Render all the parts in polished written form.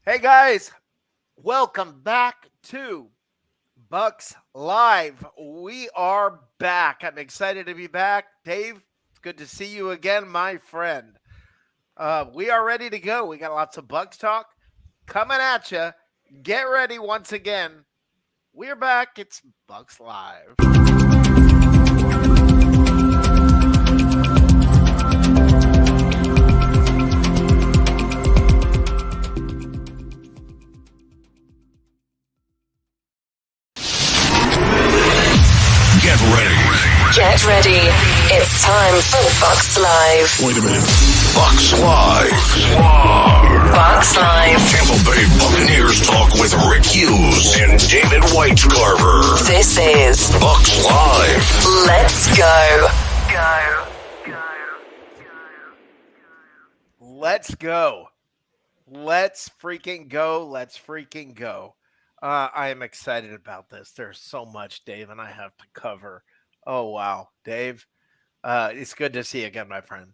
Hey guys, welcome back to Bucks Live. We are back. I'm excited to be back. Dave, it's good to see you again, my friend. We are ready to go. We got lots of Bucks talk coming at you. Get ready once again. We're back. It's Bucks Live. Get ready. Get ready. It's time for Bucs Live. Wait a minute. Bucs Live. Bucs Live. Tampa Bay Buccaneers talk with Rick Hughes and David Whitecarver. This is Bucs Live. Let's Go. Let's go. Let's freaking go. Let's freaking go. I am excited about this. There's so much, Dave, and I have to cover. Oh, wow. Dave, it's good to see you again, my friend.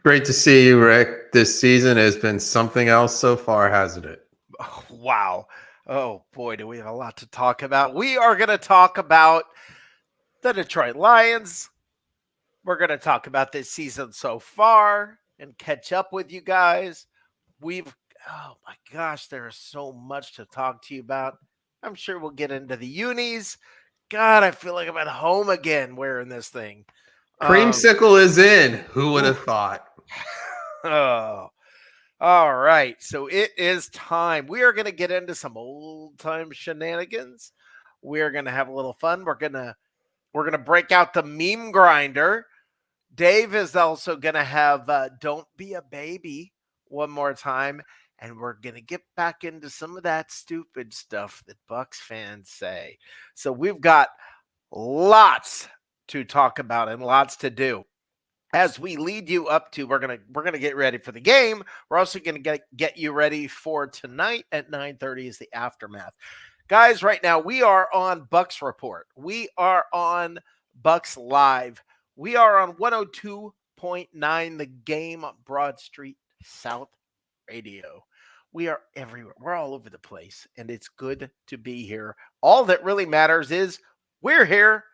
Great to see you, Rick. This season has been something else so far, hasn't it? Oh, wow. Oh, boy, do we have a lot to talk about. We are going to talk about the Detroit Lions. We're going to talk about this season so far and catch up with you guys. Oh my gosh, there is so much to talk to you about. I'm sure we'll get into the unis. God, I feel like I'm at home again wearing this thing. Creamsicle is in. Who would have thought? Oh, all right. So it is time. We are going to get into some old time shenanigans. We're going to have a little fun. We're going to break out the meme grinder. Dave is also going to have Don't Be a Baby one more time. And we're going to get back into some of that stupid stuff that Bucs fans say. So we've got lots to talk about and lots to do. As we lead you up to, we're gonna get ready for the game. We're also gonna get you ready for tonight at 9:30 is the aftermath. Guys, right now we are on Bucs Report. We are on Bucs Live. We are on 102.9 The Game Broad Street South Radio. We are everywhere. We're all over the place, and it's good to be here. All that really matters is we're here.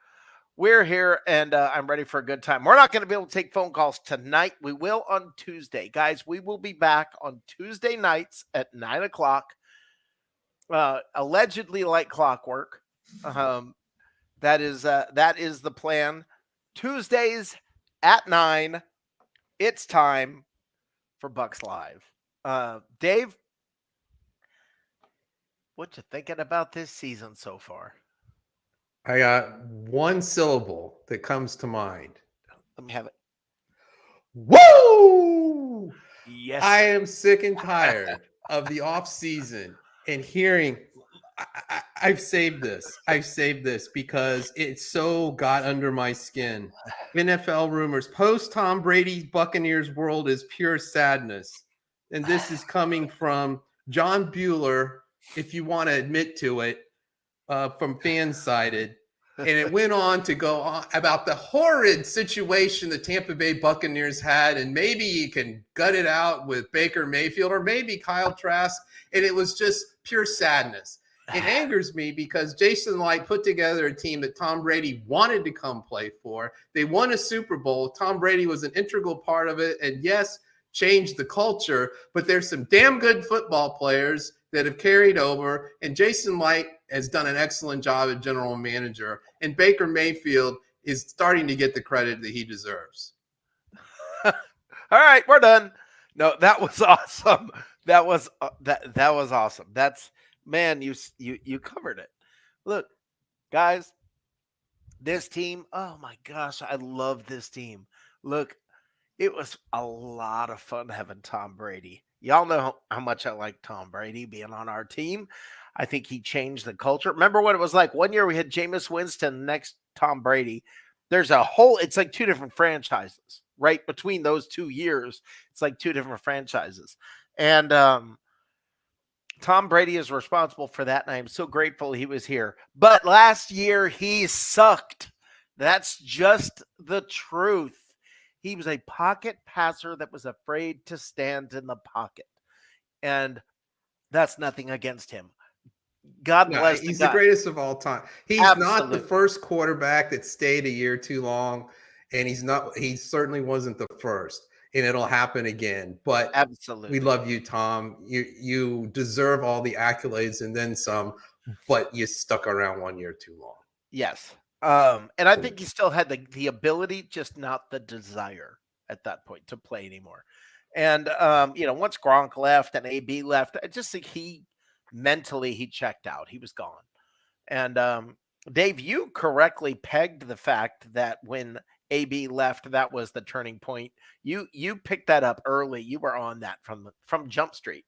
We're here, and I'm ready for a good time. We're not going to be able to take phone calls tonight. We will on Tuesday. Guys, we will be back on Tuesday nights at 9 o'clock, allegedly like clockwork. That is the plan. Tuesdays at 9, it's time for Bucs Live. Dave, what you thinking about this season so far? I got one syllable that comes to mind. Let me have it. Woo! Yes. I am sick and tired of the off season and hearing. I've saved this. I've saved this because it so got under my skin. NFL rumors post Tom Brady's Buccaneers world is pure sadness. And this is coming from John Bueller, if you want to admit to it, from Fansided. And it went on to go on about the horrid situation the Tampa Bay Buccaneers had. And maybe you can gut it out with Baker Mayfield or maybe Kyle Trask. And it was just pure sadness. It angers me because Jason Light put together a team that Tom Brady wanted to come play for. They won a Super Bowl. Tom Brady was an integral part of it. And yes, changed the culture, but there's some damn good football players that have carried over, and Jason Light has done an excellent job as general manager, and Baker Mayfield is starting to get the credit that he deserves. All right, we're done. No, that was awesome. That was awesome. That's, man, you covered it. Look, guys, this team, oh my gosh, I love this team. Look, it was a lot of fun having Tom Brady. Y'all know how much I like Tom Brady being on our team. I think he changed the culture. Remember what it was like? One year we had Jameis Winston, next Tom Brady. It's like two different franchises, right? Between those 2 years, it's like two different franchises. And Tom Brady is responsible for that, and I am so grateful he was here. But last year, he sucked. That's just the truth. He was a pocket passer that was afraid to stand in the pocket. And That's nothing against him. God No, bless the he's the guy. greatest of all time. He's not the Absolutely. first quarterback that stayed a year too long, and he certainly wasn't the first, and it'll happen again. But we Absolutely. love you, Tom. You deserve all the accolades and then some, but you stuck around 1 year too long. Yes. And I think he still had the ability, just not the desire at that point to play anymore. And once Gronk left and AB left, I just think he checked out. He was gone. And Dave, you correctly pegged the fact that when AB left, that was the turning point. You picked that up early. You were on that from Jump Street.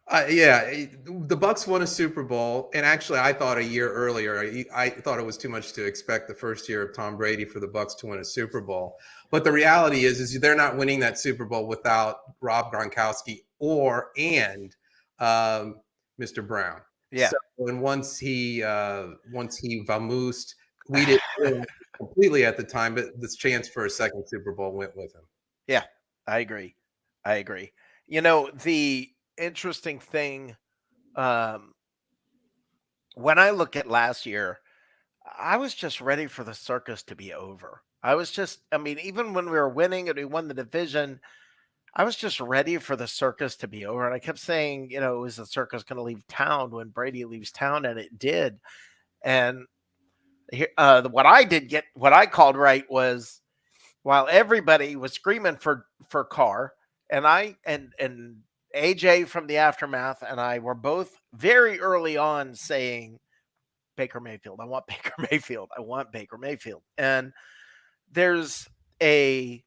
The Bucs won a Super Bowl, and actually, I thought a year earlier, I thought it was too much to expect the first year of Tom Brady for the Bucs to win a Super Bowl. But the reality is they're not winning that Super Bowl without Rob Gronkowski and Mr. Brown. Yeah. So, and once he vamoosed, we didn't win completely at the time, but this chance for a second Super Bowl went with him. Yeah, I agree. The interesting thing, when I look at last year, I was just ready for the circus to be over. Even when we were winning and we won the division, I was just ready for the circus to be over. And I kept saying, is the circus going to leave town when Brady leaves town? And it did. And here, what I called right was, while everybody was screaming for Carr, and AJ from the Aftermath and I were both very early on saying Baker Mayfield. I want Baker Mayfield. I want Baker Mayfield. And there's a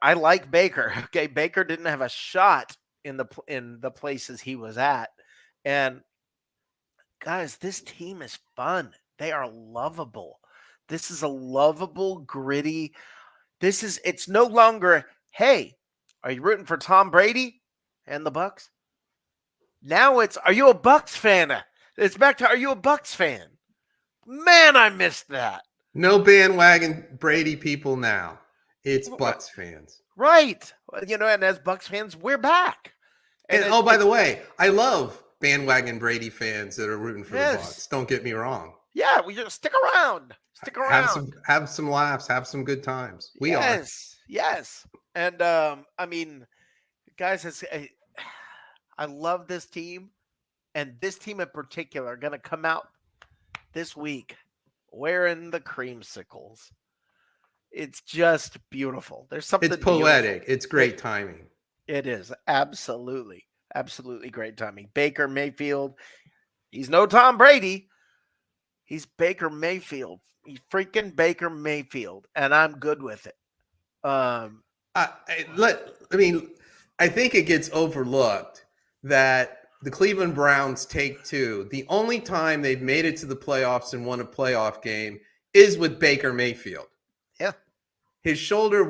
I like Baker. Okay, Baker didn't have a shot in the places he was at. And guys, this team is fun. They are lovable. This is a lovable, gritty. It's no longer, hey, are you rooting for Tom Brady and the Bucs? Now it's, are you a Bucs fan? It's back to, are you a Bucs fan? Man, I missed that. No bandwagon Brady people now. It's Bucs fans. Right. And as Bucs fans, we're back. And by the way, I love bandwagon Brady fans that are rooting for the Bucs. Don't get me wrong. Yeah, we just stick around. Stick around. Have some laughs, have some good times. We are. Yes. And guys, I love this team, and this team in particular are going to come out this week wearing the creamsicles. It's just beautiful. There's something. It's poetic. Beautiful. It's great timing. It is absolutely great timing. Baker Mayfield. He's no Tom Brady. He's Baker Mayfield. He's freaking Baker Mayfield, and I'm good with it. I think it gets overlooked that the Cleveland Browns take two. The only time they've made it to the playoffs and won a playoff game is with Baker Mayfield. Yeah. His shoulder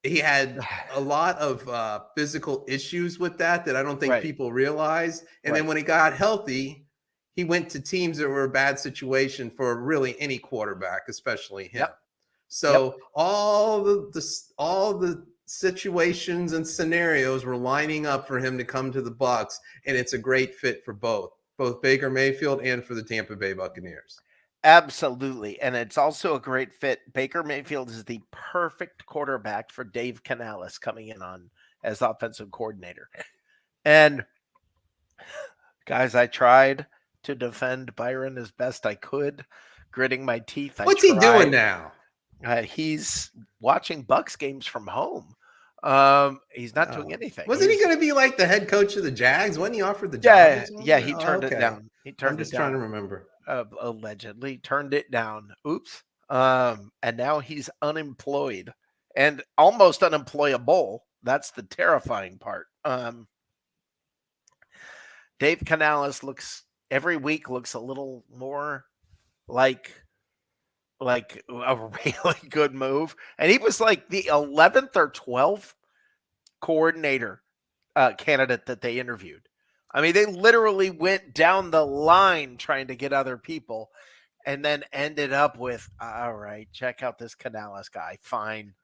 he had a lot of physical issues with that I don't think people realized. And then when he got healthy, he went to teams that were a bad situation for really any quarterback, especially him. Yep. So all the situations and scenarios were lining up for him to come to the Bucs, and it's a great fit for both Baker Mayfield and for the Tampa Bay Buccaneers. Absolutely. And it's also a great fit. Baker Mayfield is the perfect quarterback for Dave Canales coming in on as offensive coordinator. And guys, I tried to defend Byron as best I could, gritting my teeth. What's he doing now? He's watching Bucs games from home. He's not doing anything. Wasn't he going to be like the head coach of the Jags? Wasn't he offered the job? Yeah, he turned it down. I'm just trying to remember. Allegedly turned it down. Oops. And now he's unemployed and almost unemployable. That's the terrifying part. Dave Canales every week looks a little more like a really good move. And he was like the 11th or 12th coordinator candidate that they interviewed. I mean, they literally went down the line trying to get other people and then ended up with, all right, check out this Canales guy. Fine.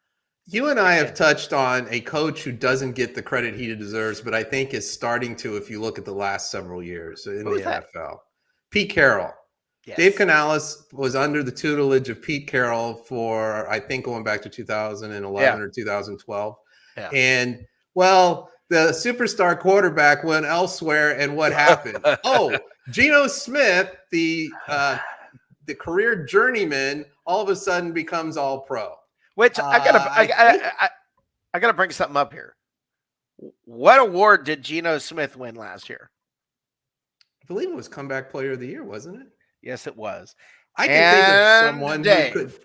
You and I have touched on a coach who doesn't get the credit he deserves, but I think is starting to if you look at the last several years in the Who's that? NFL. Pete Carroll. Dave Yes. Canales was under the tutelage of Pete Carroll for, I think, going back to 2011 Yeah. or 2012. Yeah. And, well, the superstar quarterback went elsewhere, and what happened? Oh, Geno Smith, the career journeyman, all of a sudden becomes all pro. Which I think I gotta bring something up here. What award did Geno Smith win last year? I believe it was comeback player of the year, wasn't it? Yes, it was. I can think of And someone who could. Dave.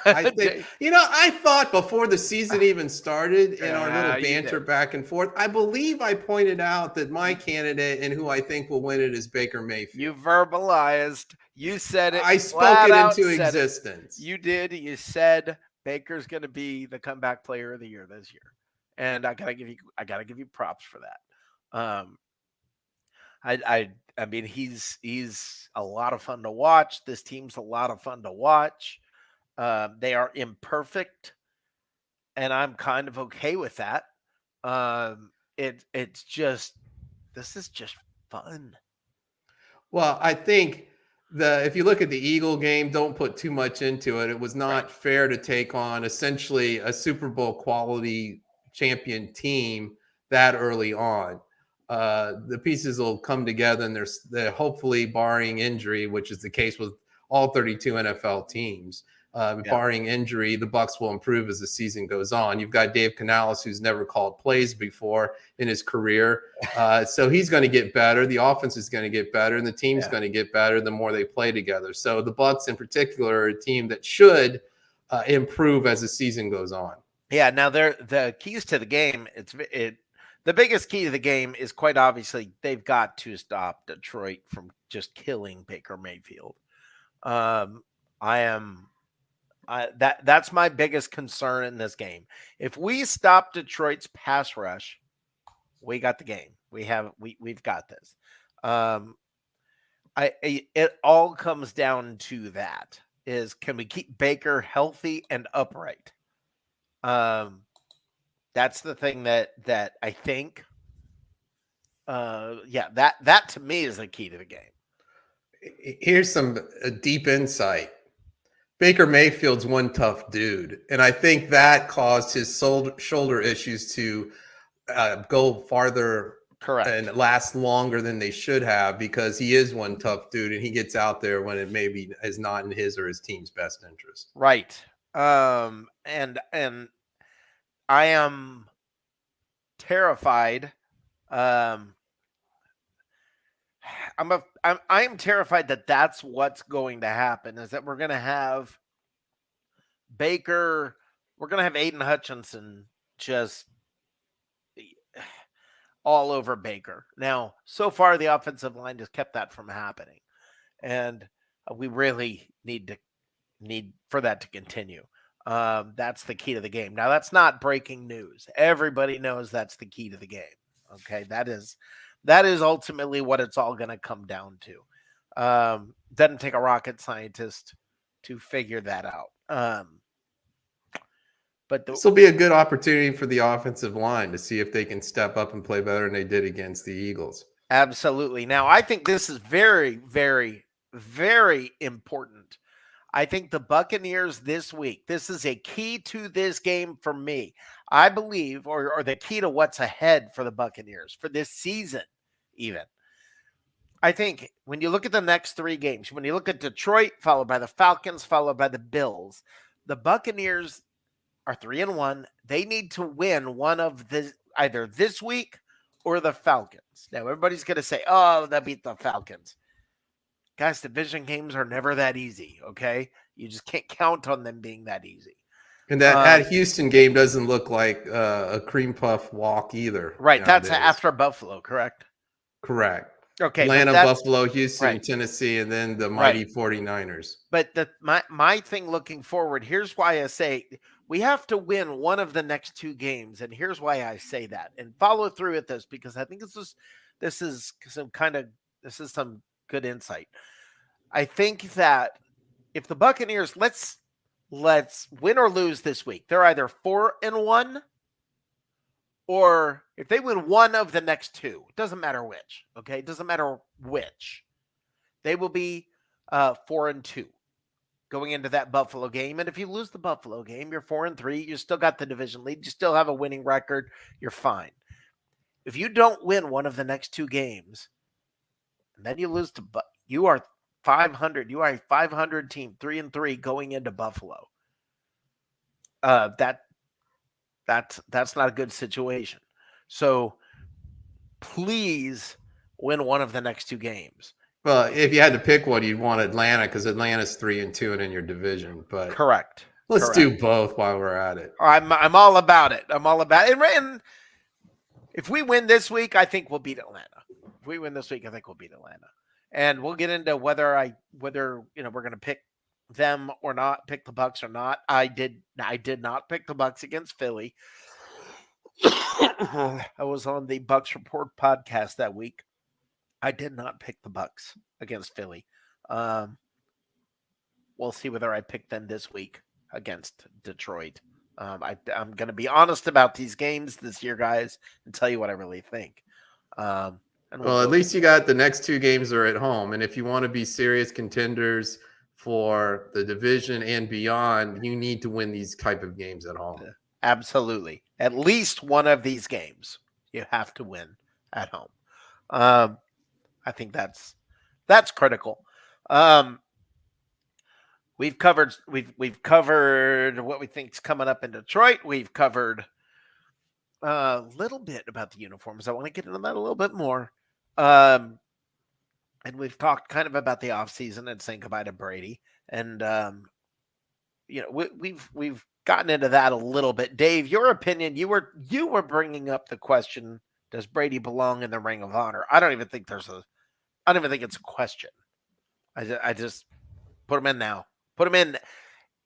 I think, I thought before the season even started in our little You banter did. back and forth, I believe I pointed out that my candidate and who I think will win it is Baker Mayfield. You verbalized. You said it. I spoke flat it out into said it. existence. You did. You said Baker's going to be the comeback player of the year this year, and I gotta give you props for that. I mean he's a lot of fun to watch. This team's a lot of fun to watch. They are imperfect, and I'm kind of okay with that. It's just this is just fun. Well, I think if you look at the Eagle game, don't put too much into it. It was not Right. fair to take on essentially a Super Bowl quality champion team that early on. The pieces will come together, and they're hopefully, barring injury, which is the case with all 32 NFL teams. Barring injury, the Bucs will improve as the season goes on. You've got Dave Canales, who's never called plays before in his career, so he's going to get better. The offense is going to get better, and the team's going to get better the more they play together. So the Bucs, in particular, are a team that should improve as the season goes on. Yeah. Now the keys to the game. The biggest key to the game is quite obviously they've got to stop Detroit from just killing Baker Mayfield. That's my biggest concern in this game. If we stop Detroit's pass rush, we got the game. We've got this. It all comes down to that: is can we keep Baker healthy and upright? That's the thing that I think. That to me is the key to the game. Here's some deep insight. Baker Mayfield's one tough dude, and I think that caused his shoulder issues to go farther. Correct. And last longer than they should have, because he is one tough dude and he gets out there when it maybe is not in his or his team's best interest. Right. And I am terrified. I am terrified that that's what's going to happen, is that we're going to have Baker, we're going to have Aiden Hutchinson just all over Baker. Now, so far, the offensive line has kept that from happening, and we really need for that to continue. That's the key to the game. Now, that's not breaking news. Everybody knows that's the key to the game. Okay, that is ultimately what it's all going to come down to. Doesn't take a rocket scientist to figure that out. But this will be a good opportunity for the offensive line to see if they can step up and play better than they did against the Eagles. Absolutely. Now, I think this is very, very, very important. I think the Buccaneers this week, this is a key to this game for me. I believe, or the key to what's ahead for the Buccaneers for this season, even. I think when you look at the next three games, when you look at Detroit, followed by the Falcons, followed by the Bills, the Buccaneers are 3-1. They need to win one of the either this week or the Falcons. Now, everybody's going to say, oh, they beat the Falcons. Guys, division games are never that easy, okay? You just can't count on them being that easy. And that Houston game doesn't look like a cream puff walk either. Right, nowadays. That's after Buffalo, correct? Correct. Okay. Atlanta, Buffalo, Houston, right. Tennessee, and then the mighty 49ers. But my thing looking forward, here's why I say we have to win one of the next two games, and here's why I say that. And follow through with this, because I think this is some good insight. I think that if the Buccaneers, let's let's win or lose this week. They're either 4-1, or if they win one of the next two, it doesn't matter which. Okay, it doesn't matter which. They will be 4-2 going into that Buffalo game. And if you lose the Buffalo game, you're 4-3. You still got the division lead. You still have a winning record. You're fine. If you don't win one of the next two games, and then you lose to, you are 500. You are a 500 team, 3-3 going into Buffalo. That's not a good situation. So please win one of the next two games. Well, if you had to pick one, you'd want Atlanta because Atlanta's 3-2 and in your division. But Correct. let's do both while we're at it. I'm all about it. I'm all about it. And if we win this week, I think we'll beat Atlanta. If we win this week, I think we'll beat Atlanta. And we'll get into whether we're going to pick them or not, pick the Bucs or not. I did not pick the Bucs against Philly. I was on the Bucs Report podcast that week. I did not pick the Bucs against Philly. We'll see whether I pick them this week against Detroit. I'm going to be honest about these games this year, guys, and tell you what I really think. Well, at least you got the next two games are at home. And if you want to be serious contenders for the division and beyond, you need to win these type of games at home. Absolutely. At least one of these games you have to win at home. I think that's critical. We've covered what we think's coming up in Detroit. We've covered a little bit about the uniforms. I want to get into that a little bit more. And we've talked kind of about the offseason and saying goodbye to Brady. And we've gotten into that a little bit. Dave, your opinion, you were bringing up the question, does Brady belong in the Ring of Honor? I don't even think it's a question. I just put him in now. Put him in.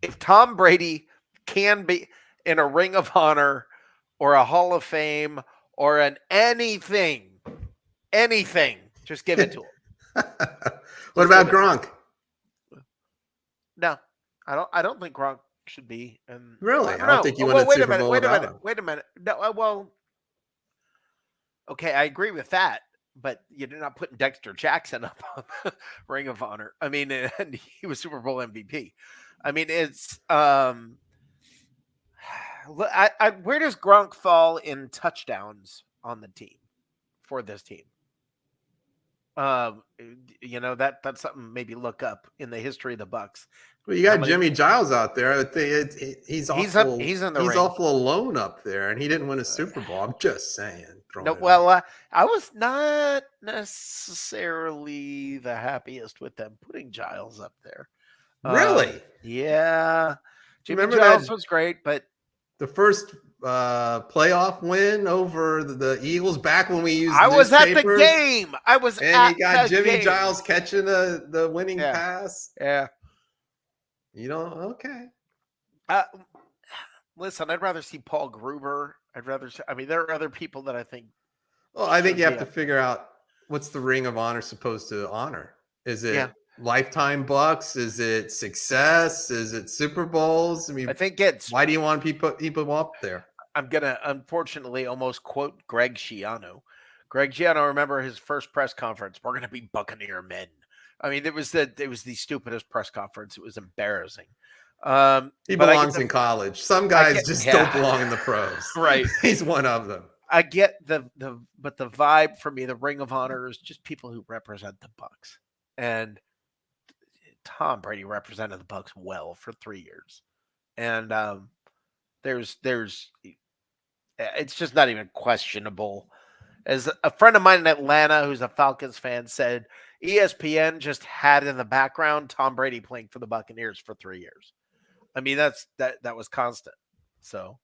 If Tom Brady can be in a Ring of Honor or a Hall of Fame or an anything, just give it to him. What about Gronk? No, I don't think Gronk should be. Really? I don't think you win a Super Bowl without him. Wait a minute. No, well, okay, I agree with that. But you're not putting Dexter Jackson up on Ring of Honor. I mean, and he was Super Bowl MVP. I mean, it's where does Gronk fall in touchdowns on the team for this team? That's something maybe look up in the history of the Bucs. Well, you got Jimmy Giles out there. He's awful alone up there, and he didn't win a Super Bowl. I'm just saying. No, well, I was not necessarily the happiest with them putting Giles up there. Really? Yeah. Jimmy Giles was great, but the first playoff win over the Eagles back when we used I was at the game. And you got Jimmy Giles catching the winning pass. Yeah. Okay. Listen, I'd rather see Paul Gruber. There are other people that I think. Well, I think you have to figure out what's the Ring of Honor supposed to honor. Is it lifetime Bucs? Is it success? Is it Super Bowls? I mean, I think it's. Why do you want people up there? I'm gonna unfortunately almost quote Greg Schiano. Greg Schiano, remember his first press conference? We're gonna be Buccaneer men. I mean, it was the stupidest press conference. It was embarrassing. He belongs in college. Some guys just don't belong in the pros. Right. He's one of them. I get but the vibe for me, the Ring of Honor is just people who represent the Bucs. And Tom Brady represented the Bucs well for 3 years. And there's it's just not even questionable. As a friend of mine in Atlanta who's a Falcons fan said, ESPN just had in the background Tom Brady playing for the Buccaneers for 3 years. I mean, that was constant. So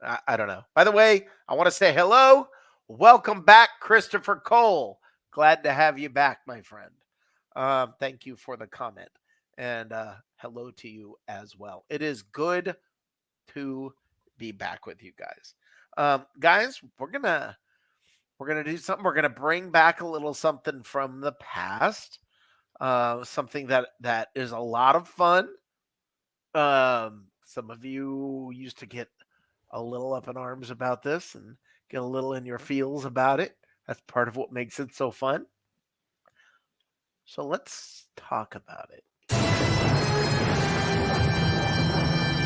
I don't know. By the way, I want to say hello. Welcome back, Christopher Cole. Glad to have you back, my friend. Thank you for the comment. And hello to you as well. It is good to be back with you guys. Guys, we're gonna do something. We're gonna bring back a little something from the past. Something that is a lot of fun. Some of you used to get a little up in arms about this and get a little in your feels about it. That's part of what makes it so fun. So let's talk about it.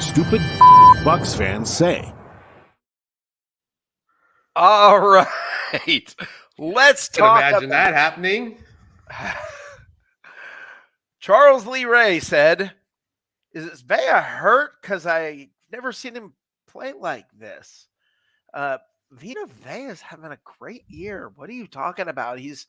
Stupid Bucs fans say. All right. Let's Can talk imagine about that happening. Charles Lee Ray said, "Is Vea hurt? Because I never seen him play like this." Vita Vea is having a great year. What are you talking about? He's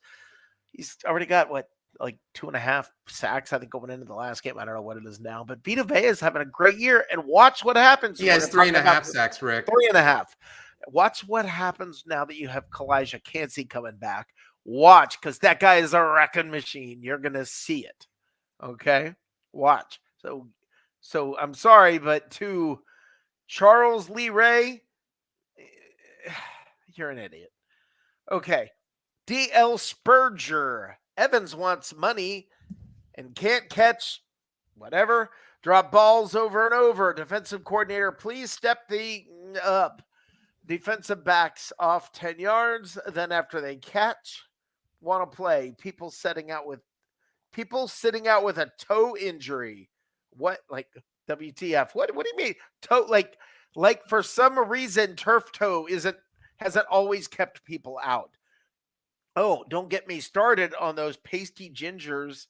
already got like 2.5 sacks, I think, going into the last game. I don't know what it is now, but Vita Vea is having a great year. And watch what happens. He has 3.5 sacks, Rick. 3.5. Watch what happens now that you have Kalijah Cansey coming back. Watch, because that guy is a wrecking machine. You're gonna see it. Okay, watch. So I'm sorry, but to Charles Lee Ray, you're an idiot. Okay, DL Spurger. Evans wants money and can't catch whatever. Drop balls over and over. Defensive coordinator, please step the up. Defensive backs off 10 yards. Then after they catch, want to play. People sitting out with a toe injury. What, like WTF? What do you mean? Toe, like for some reason, turf toe hasn't always kept people out. Oh, don't get me started on those pasty gingers.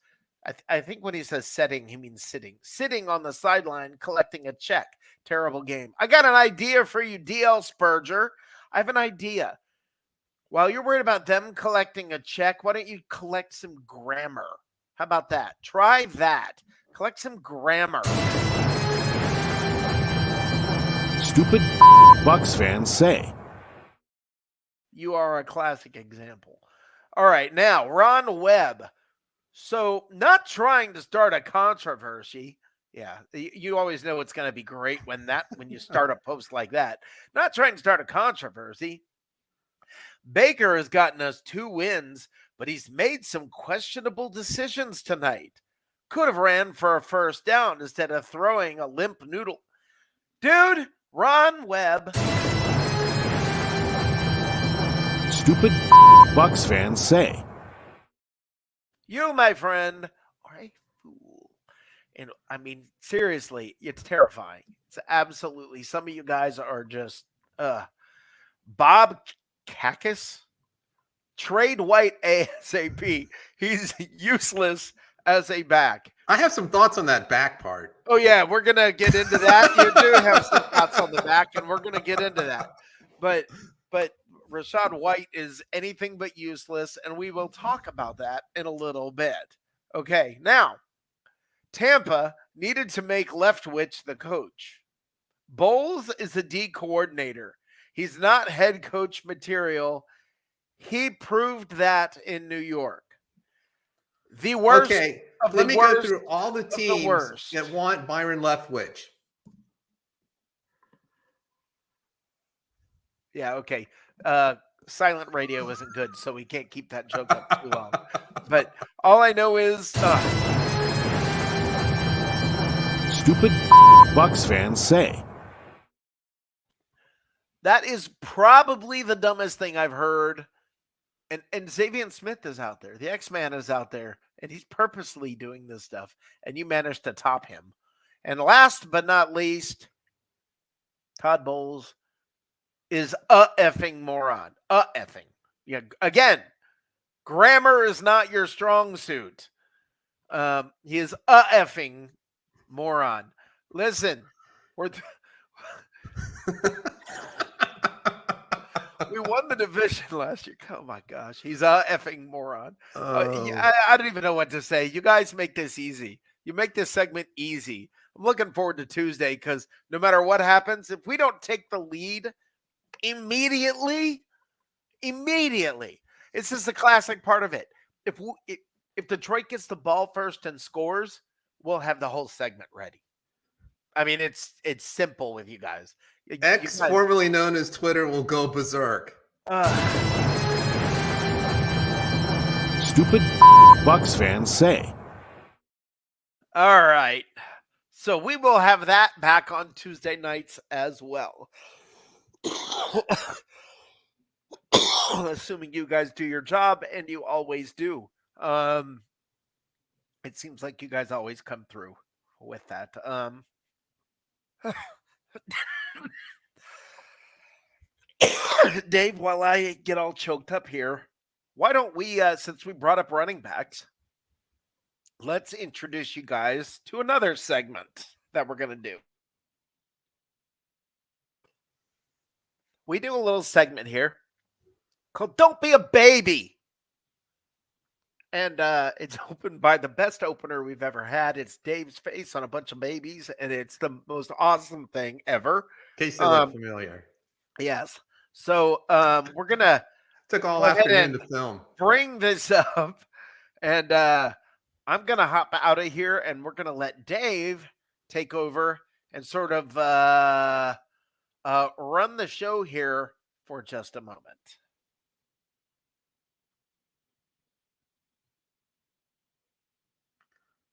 I think when he says setting, he means sitting. Sitting on the sideline collecting a check. Terrible game. I got an idea for you, DL Spurger. I have an idea. While you're worried about them collecting a check, why don't you collect some grammar? How about that? Try that. Collect some grammar. Stupid Bucs fans say. You are a classic example. All right, now, Ron Webb. So, not trying to start a controversy. Yeah, you always know it's going to be great when you start a post like that. Not trying to start a controversy. Baker has gotten us 2 wins, but he's made some questionable decisions tonight. Could have ran for a first down instead of throwing a limp noodle. Dude, Ron Webb. Stupid Bucs fans say. You, my friend, are a fool. And I mean, seriously, it's terrifying. It's absolutely, some of you guys are just, Bob Cacus, trade White ASAP. He's useless as a back. I have some thoughts on that back part. Oh, yeah, we're going to get into that. You do have some thoughts on the back, and we're going to get into that. But Rachaad White is anything but useless, and we will talk about that in a little bit. Okay, now, Tampa needed to make Leftwich the coach. Bowles is the D coordinator. He's not head coach material. He proved that in New York. The worst. Okay, let me go through all the teams that want Byron Leftwich. Yeah, okay. Silent radio isn't good, so we can't keep that joke up too long. But all I know is Stupid Bucs fans say. That is probably the dumbest thing I've heard. And Xavier Smith is out there. The X-Man is out there, and he's purposely doing this stuff, and you managed to top him. And last but not least, Todd Bowles is a effing moron. A effing. Yeah, again, grammar is not your strong suit. He is a effing moron. Listen, we won the division last year. Oh my gosh, he's a effing moron. I don't even know what to say. You guys make this easy. You make this segment easy. I'm looking forward to Tuesday because no matter what happens, if we don't take the lead immediately, this is the classic part of it. If Detroit gets the ball first and scores, we'll have the whole segment ready. I mean, it's simple with you guys. X, formerly known as Twitter, will go berserk. Stupid Bucs fans say. All right. So we will have that back on Tuesday nights as well. Assuming you guys do your job, and you always do. It seems like you guys always come through with that. Dave, while I get all choked up here, why don't we, since we brought up running backs, let's introduce you guys to another segment that we're going to do. We do a little segment here called Don't Be a Baby. And it's opened by the best opener we've ever had. It's Dave's face on a bunch of babies, and it's the most awesome thing ever. In case they look familiar. Yes. So we're going to Took all go ahead afternoon and to film. bring this up. And I'm going to hop out of here, and we're going to let Dave take over and sort of run the show here for just a moment.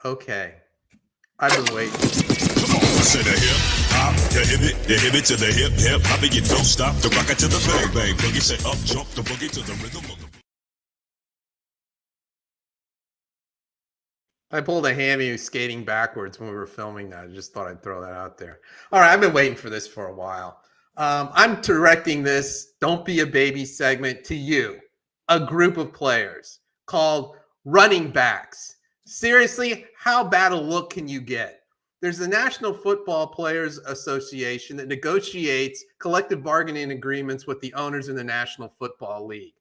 Okay. I've been waiting. Come on, to the hip hop, the hip it to the hip hip hop, and you don't stop the rock it to the bang bang boogie. Say up jump the boogie to the rhythm of the. I pulled a hammy skating backwards when we were filming that. I just thought I'd throw that out there. All right, I've been waiting for this for a while. I'm directing this Don't Be a Baby segment to you, a group of players called running backs. Seriously, how bad a look can you get? There's the National Football Players Association that negotiates collective bargaining agreements with the owners in the National Football League.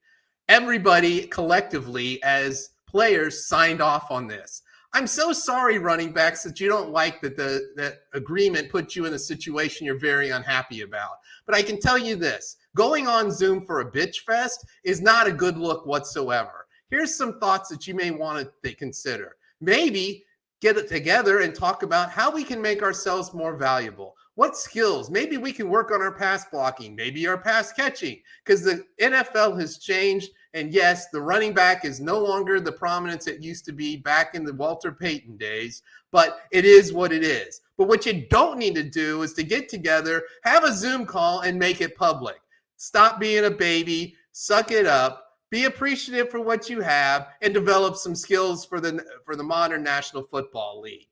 Everybody collectively as players signed off on this. I'm so sorry, running backs, that you don't like that that agreement puts you in a situation you're very unhappy about. But I can tell you this, going on Zoom for a bitch fest is not a good look whatsoever. Here's some thoughts that you may want to consider. Maybe get it together and talk about how we can make ourselves more valuable. What skills? Maybe we can work on our pass blocking, maybe our pass catching, because the NFL has changed. And yes, the running back is no longer the prominence it used to be back in the Walter Payton days, but it is what it is. But what you don't need to do is to get together, have a Zoom call, and make it public. Stop being a baby, suck it up, be appreciative for what you have, and develop some skills for the modern National Football League.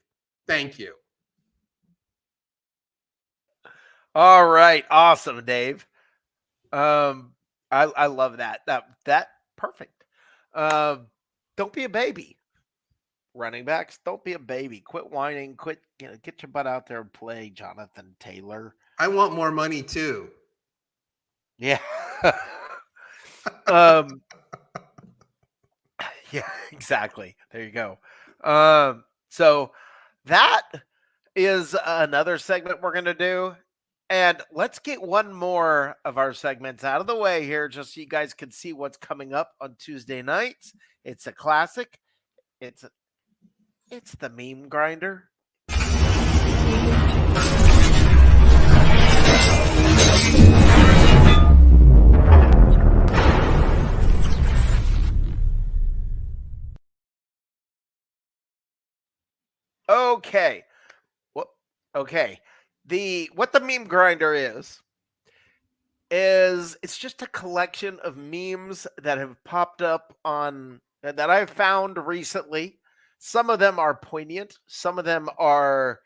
Thank you. All right. Awesome, Dave. I love that. That perfect. Don't be a baby. Running backs, don't be a baby. Quit whining. Quit, get your butt out there and play, Jonathan Taylor. I want more money too. Yeah. Yeah, exactly. There you go. So that is another segment we're going to do. And let's get one more of our segments out of the way here just so you guys can see what's coming up on Tuesday nights. It's a classic. It's the meme grinder. Okay. Well, okay. What the meme grinder is it's just a collection of memes that have popped up on that I've found recently. Some of them are poignant, some of them are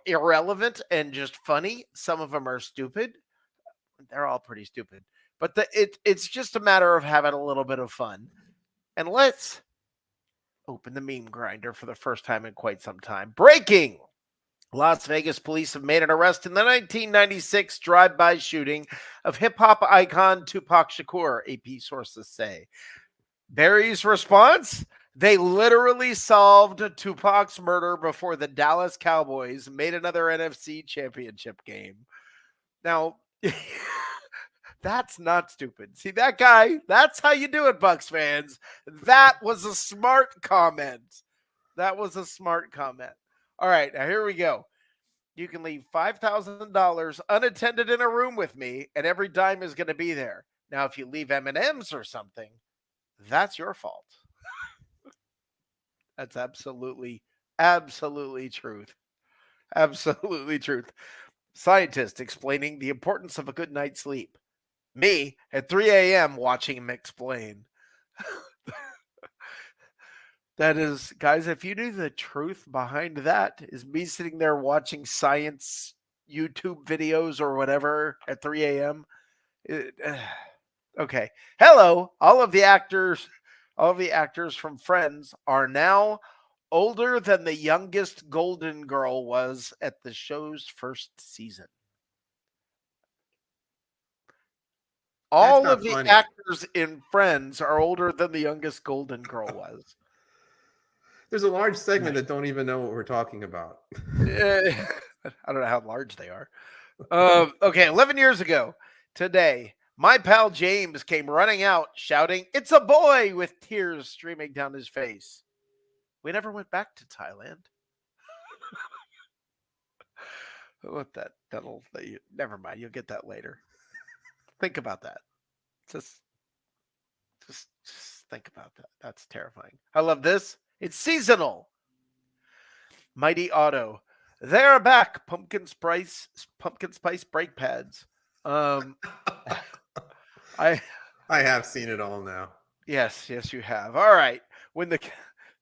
irrelevant and just funny. Some of them are stupid. They're all pretty stupid. But it's just a matter of having a little bit of fun. And let's open the meme grinder for the first time in quite some time. Breaking! Las Vegas police have made an arrest in the 1996 drive-by shooting of hip-hop icon Tupac Shakur, AP sources say. Barry's response? They literally solved Tupac's murder before the Dallas Cowboys made another NFC championship game. Now, that's not stupid. See, that guy, that's how you do it, Bucs fans. That was a smart comment. That was a smart comment. All right, now here we go. You can leave $5,000 unattended in a room with me, and every dime is going to be there. Now, if you leave M&Ms or something, that's your fault. That's absolutely Absolutely truth. Absolutely truth. Scientist explaining the importance of a good night's sleep. Me at 3 a.m. watching him explain. That is, guys, if you knew the truth behind that, is me sitting there watching science YouTube videos or whatever at 3 a.m. Okay. Hello, all of the actors from Friends are now older than the youngest Golden Girl was at the show's first season. That's All of not the funny. actors in Friends are older than the youngest Golden Girl was. There's a large segment that don't even know what we're talking about. I don't know how large they are. Okay, 11 years ago today, my pal James came running out shouting, "It's a boy!" with tears streaming down his face. We never went back to Thailand. What that? Never mind. You'll get that later. Think about that. Just think about that. That's terrifying. I love this. It's seasonal. Mighty Auto. They're back. Pumpkin spice brake pads. I have seen it all now. Yes, you have. All right.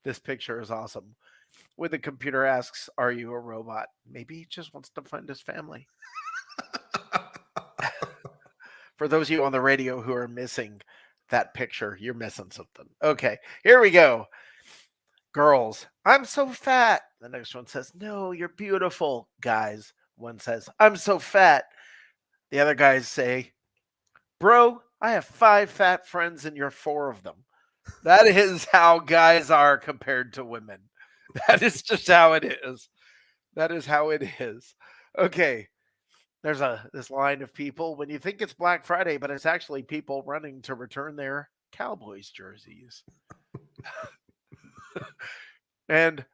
This picture is awesome. When the computer asks, "Are you a robot?" Maybe he just wants to find his family. For those of you on the radio who are missing that picture, you're missing something. Okay, here we go. Girls, "I'm so fat." The next one says, "No, you're beautiful." Guys, one says, "I'm so fat." The other guys say, "Bro, I have 5 fat friends and you're 4 of them." That is how guys are compared to women. That is just how it is. That is how it is. Okay. There's this line of people when you think it's Black Friday, but it's actually people running to return their Cowboys jerseys. And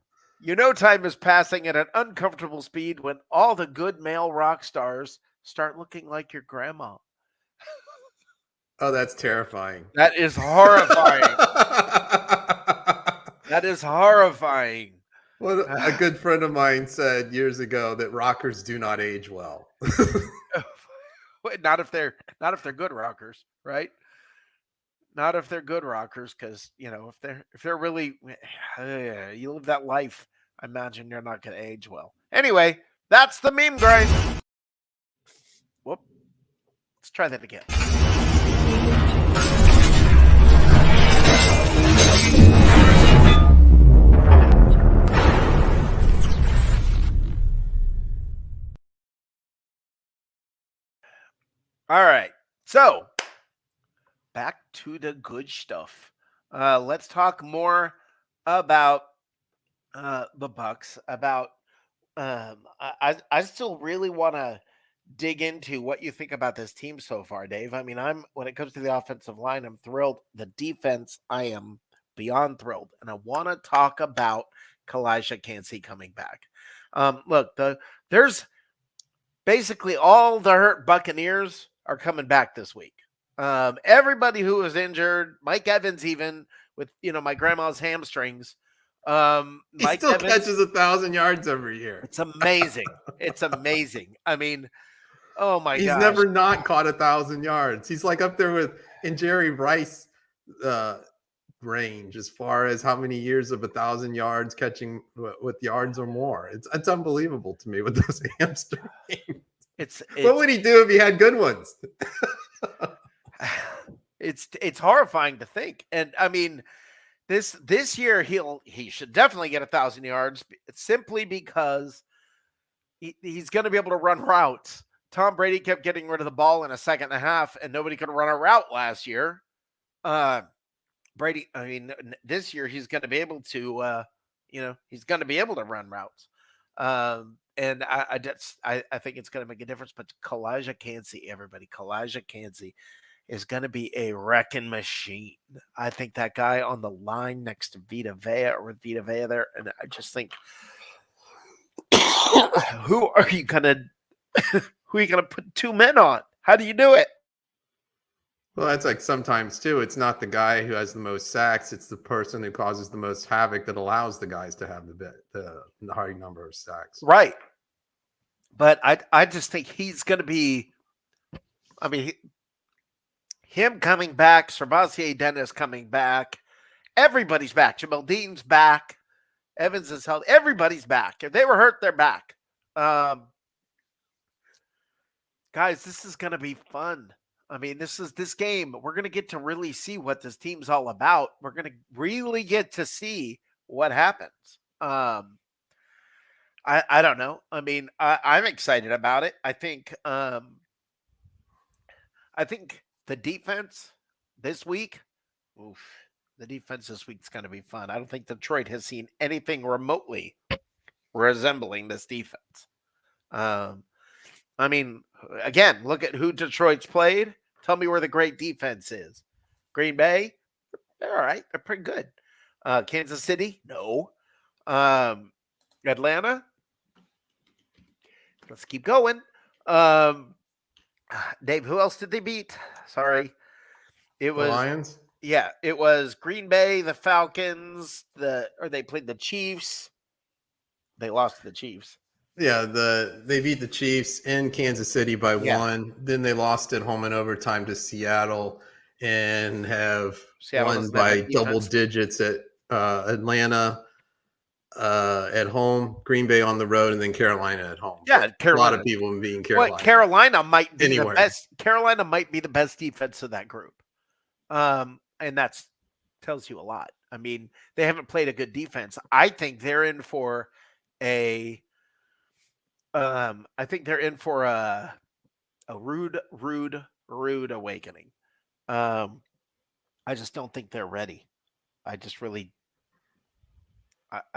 time is passing at an uncomfortable speed when all the good male rock stars start looking like your grandma. Oh, that's terrifying. That is horrifying. That is horrifying. Well, a good friend of mine said years ago that rockers do not age well. Not if they're good rockers, right? Not if they're good rockers, because if they're really you live that life, I imagine you're not going to age well. Anyway, that's the meme grind. Whoop. Let's try that again. All right. So, back to the good stuff. Let's talk more about the Bucs. About I still really want to dig into what you think about this team so far, Dave. I mean, when it comes to the offensive line, I'm thrilled. The defense, I am beyond thrilled, and I want to talk about Kalijah Cansey coming back. Look, there's basically all the hurt Buccaneers are coming back this week. Everybody who was injured, Mike Evans, even with my grandma's hamstrings. He Mike still Evans catches 1,000 yards every year. It's amazing. It's amazing. I mean, oh my He's gosh. never not caught 1,000 yards. He's like up there in Jerry Rice range as far as how many years of 1,000 yards catching with yards or more. It's unbelievable to me with those hamstrings. What would he do if he had good ones? It's horrifying to think. And I mean, this year he should definitely get 1,000 yards simply because he's going to be able to run routes. Tom Brady kept getting rid of the ball in a second and a half, and nobody could run a route last year. Brady, I mean, this year he's going to be able to, he's going to be able to run routes. And I think it's going to make a difference. But Kalijah Cansey, everybody, Kalijah Cansey is going to be a wrecking machine. I think that guy on the line next to Vita Vea there, and I just think, who are you gonna put 2 men on? How do you do it? Well, that's like sometimes too. It's not the guy who has the most sacks; it's the person who causes the most havoc that allows the guys to have the high number of sacks. Right. But I just think he's going to be. I mean, him coming back, Servassier Dennis coming back, everybody's back. Jamel Dean's back. Evans is healthy. Everybody's back. If they were hurt, they're back. Guys, this is going to be fun. I mean, this game. We're going to get to really see what this team's all about. We're going to really get to see what happens. I don't know. I mean, I'm excited about it. I think the defense this week, oof, the defense this week's going to be fun. I don't think Detroit has seen anything remotely resembling this defense. I mean, again, look at who Detroit's played. Tell me where the great defense is. Green Bay, they're all right. They're pretty good. Kansas City, no. Atlanta, let's keep going. Dave, who else did they beat? Sorry. It was The Lions. Yeah, it was Green Bay, the Falcons, or they played the Chiefs. They lost to the Chiefs. Yeah, they beat the Chiefs in Kansas City by Yeah. 1. Then they lost at home in overtime to Seattle and have Seattle won doesn't have by a double defense. digits at Atlanta at home, Green Bay on the road, and then Carolina at home. Yeah, A lot Carolina. of people being Carolina. Well, Carolina might be Anywhere. the best. Carolina might be the best defense of that group. And that's tells you a lot. I mean, they haven't played a good defense. I think they're in for a rude awakening. I just don't think they're ready. I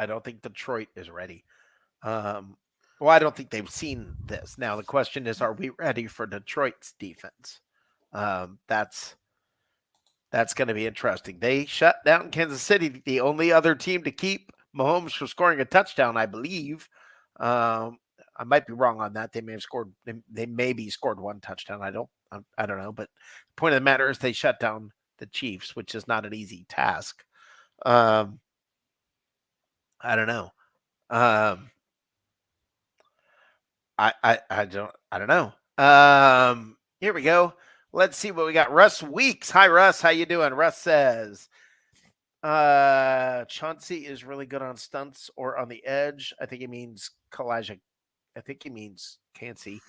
don't think Detroit is ready. Well, I don't think they've seen this. Now the question is, are we ready for Detroit's defense? That's going to be interesting. They shut down Kansas City, the only other team to keep Mahomes from scoring a touchdown, I believe. I might be wrong on that. They may have scored. They maybe scored one touchdown. I don't know. But the point of the matter is, they shut down the Chiefs, which is not an easy task. I don't know. I don't know. Here we go. Let's see what we got. Russ Weeks. Hi, Russ. How you doing? Russ says, Chauncey is really good on stunts or on the edge. I think he means Kalijah. I think he means Cansey.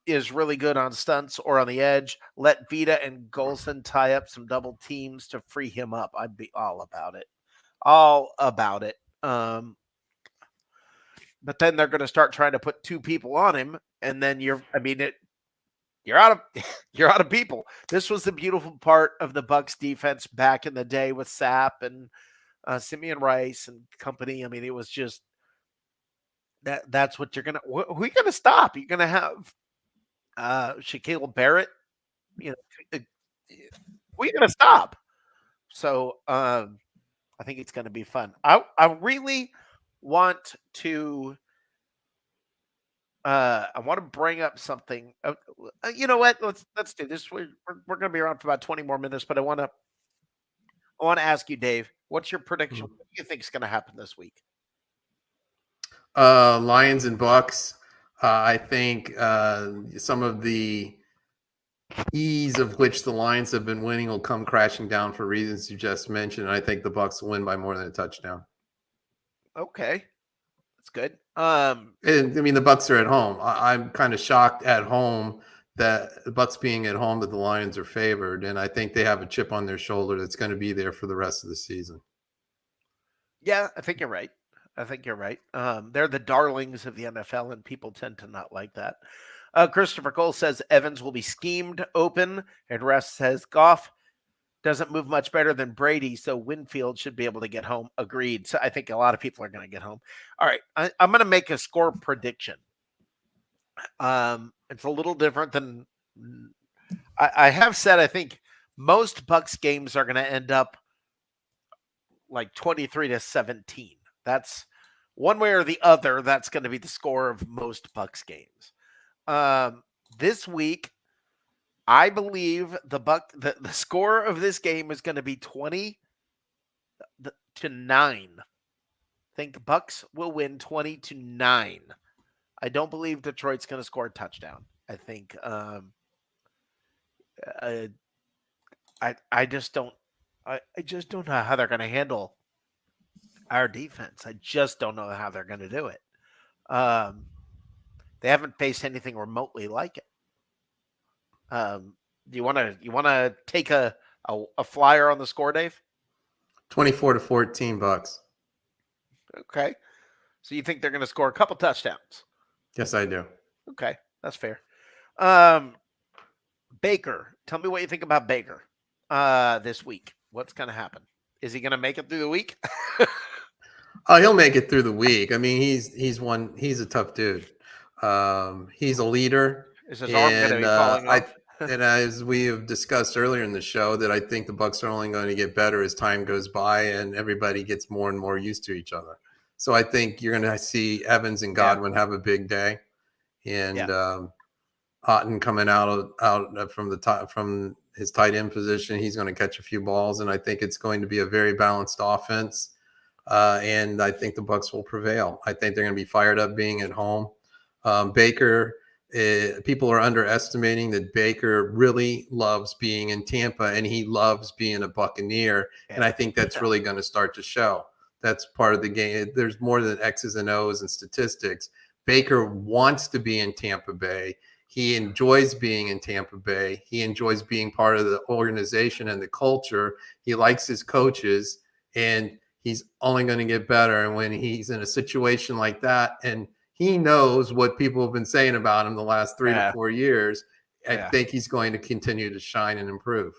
Is really good on stunts or on the edge. Let Vita and Golson tie up some double teams to free him up. I'd be all about it. All about it. But then they're going to start trying to put two people on him, and then you're out of people. This was the beautiful part of the Bucs defense back in the day with Sapp and Simeon Rice and company. I mean, it was just that's what you're gonna. Who are you gonna stop? You're gonna have Shaquille Barrett. You know, who are you gonna stop? So I think it's gonna be fun. I really want to. I want to bring up something. You know what? Let's do this. We're going to be around for about 20 more minutes, but I want to ask you, Dave. What's your prediction? What do you think is going to happen this week? Lions and Bucs. I think some of the ease of which the Lions have been winning will come crashing down for reasons you just mentioned. I think the Bucs will win by more than a touchdown. Okay, that's good. And I mean, the Bucs are at home. I'm kind of shocked at home that the Bucs being at home that the Lions are favored, and I think they have a chip on their shoulder that's going to be there for the rest of the season. Yeah, I think you're right. They're the darlings of the NFL, and people tend to not like that. Christopher Cole says Evans will be schemed open, and Russ says Goff doesn't move much better than Brady, so Winfield should be able to get home. Agreed. So I think a lot of people are going to get home. All right, I'm going to make a score prediction. It's a little different than I have said. I think most Bucs games are going to end up like 23-17. That's one way or the other. That's going to be the score of most Bucs games. This week, I believe the score of this game is going to be 20 to 9. I think Bucs will win 20-9. I don't believe Detroit's going to score a touchdown. I think uh, I just don't know how they're going to handle our defense. I just don't know how they're going to do it. They haven't faced anything remotely like it. Do you want to take a flyer on the score, Dave? 24-14 Bucks. Okay. So you think they're going to score a couple touchdowns? Yes, I do. Okay, that's fair. Baker, tell me what you think about Baker this week. What's going to happen? Is he going to make it through the week? Oh, he'll make it through the week. I mean, he's a tough dude. He's a leader. Is his arm going to be falling off? And as we have discussed earlier in the show, that I think the Bucs are only going to get better as time goes by and everybody gets more and more used to each other. So I think you're going to see Evans and Godwin have a big day, and Otten coming out from the top from his tight end position. He's going to catch a few balls, and I think it's going to be a very balanced offense. And I think the Bucs will prevail. I think they're going to be fired up being at home. Baker. People are underestimating that Baker really loves being in Tampa and he loves being a Buccaneer. And I think that's really going to start to show. That's part of the game. There's more than X's and O's and statistics. Baker wants to be in Tampa Bay. He enjoys being in Tampa Bay. He enjoys being part of the organization and the culture. He likes his coaches, and he's only going to get better. And when he's in a situation like that, and he knows what people have been saying about him the last 3 to 4 years. I think he's going to continue to shine and improve.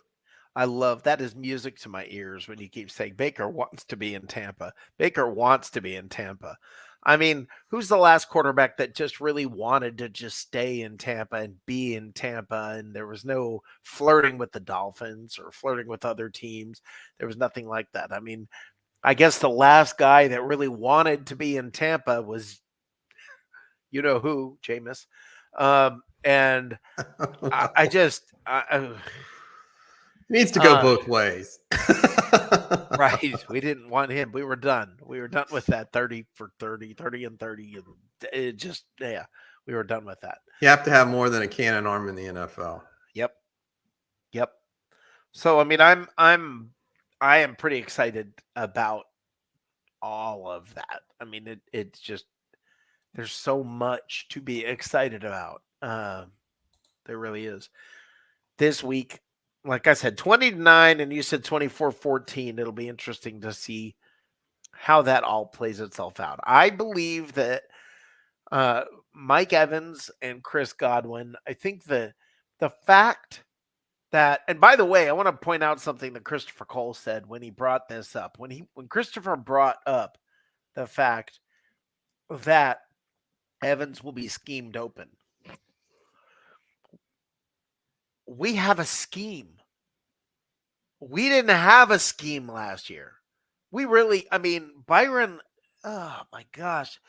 I love that. Is music to my ears when you keep saying Baker wants to be in Tampa. Baker wants to be in Tampa. I mean, who's the last quarterback that just really wanted to just stay in Tampa and be in Tampa? And there was no flirting with the Dolphins or flirting with other teams. There was nothing like that. I mean, I guess the last guy that really wanted to be in Tampa was, you know who, Jameis. And I just it needs to go both ways. Right. We didn't want him. We were done. We were done with that 30 for 30, 30 and 30. And it just, we were done with that. You have to have more than a cannon arm in the NFL. Yep. So, I mean, I am pretty excited about all of that. I mean, it's just, there's so much to be excited about. There really is. This week, like I said, 20-9, and you said 24-14. It'll be interesting to see how that all plays itself out. I believe that Mike Evans and Chris Godwin, I think the fact that, and by the way, I want to point out something that Christopher Cole said when he brought this up. When Christopher brought up the fact that Evans will be schemed open. We have a scheme. We didn't have a scheme last year. Byron, oh my gosh.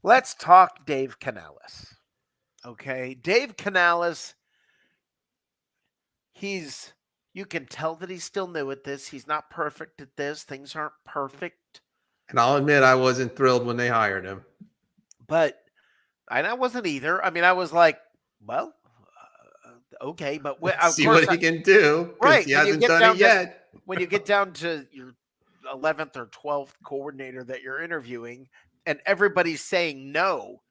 Let's talk Dave Canales. Okay. Dave Canales, you can tell that he's still new at this. He's not perfect at this. Things aren't perfect. And I'll admit I wasn't thrilled when they hired him. And I wasn't either. I mean, I was like, well, okay, but see what he can do. Right. He hasn't done it yet. When you get down to your 11th or 12th coordinator that you're interviewing and everybody's saying no.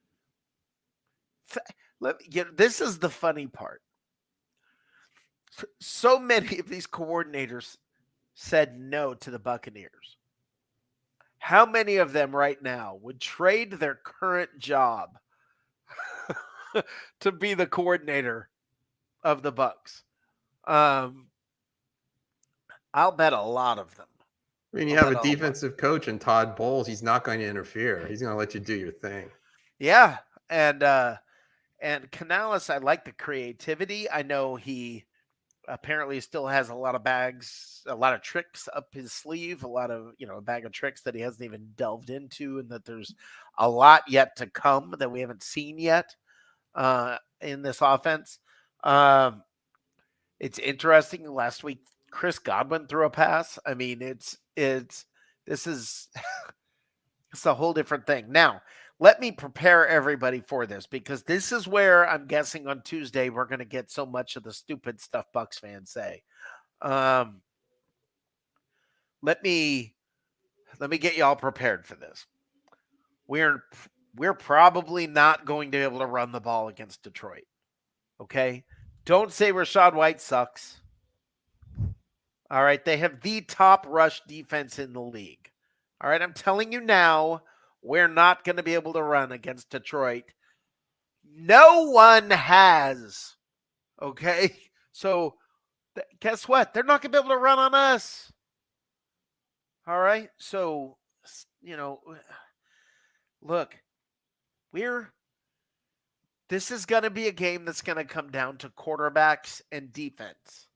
This is the funny part. So many of these coordinators said no to the Buccaneers. How many of them right now would trade their current job to be the coordinator of the Bucs? I'll bet a lot of them. I mean, you have a defensive coach in Todd Bowles. He's not going to interfere. He's going to let you do your thing. Yeah, and Canales, I like the creativity. I know he apparently still has a lot of tricks up his sleeve, a bag of tricks that he hasn't even delved into, and that there's a lot yet to come that we haven't seen yet in this offense. Um, it's interesting. Last week, Chris Godwin threw a pass. I mean, this is it's a whole different thing. Now, let me prepare everybody for this because this is where I'm guessing on Tuesday we're going to get so much of the stupid stuff Bucs fans say. Um, let me get y'all prepared for this. We're probably not going to be able to run the ball against Detroit. Okay? Don't say Rachaad White sucks. All right, they have the top rush defense in the league. All right, I'm telling you now, we're not going to be able to run against Detroit. No one has. Okay? So guess what? They're not going to be able to run on us. All right? So, look, this is going to be a game that's going to come down to quarterbacks and defense.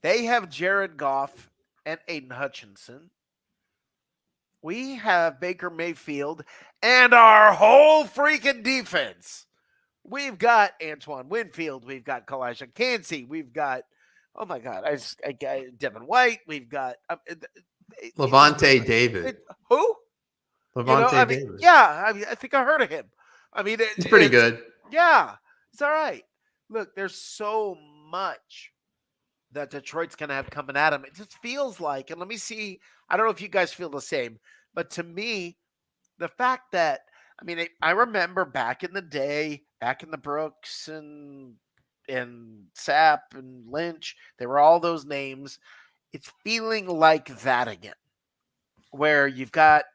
They have Jared Goff and Aiden Hutchinson. We have Baker Mayfield and our whole freaking defense. We've got Antoine Winfield. We've got Kalijah Kancey. We've got, oh my God, I got Devin White. We've got Levante David. Who? Levante David. Yeah, I think I heard of him. I mean, it's pretty good. Yeah, it's all right. Look, there's so much that Detroit's going to have coming at him. It just feels like, and let me see, I don't know if you guys feel the same, but to me, the fact that, I mean, I remember back in the day, back in the Brooks and Sapp and Lynch, there were all those names. It's feeling like that again, where you've got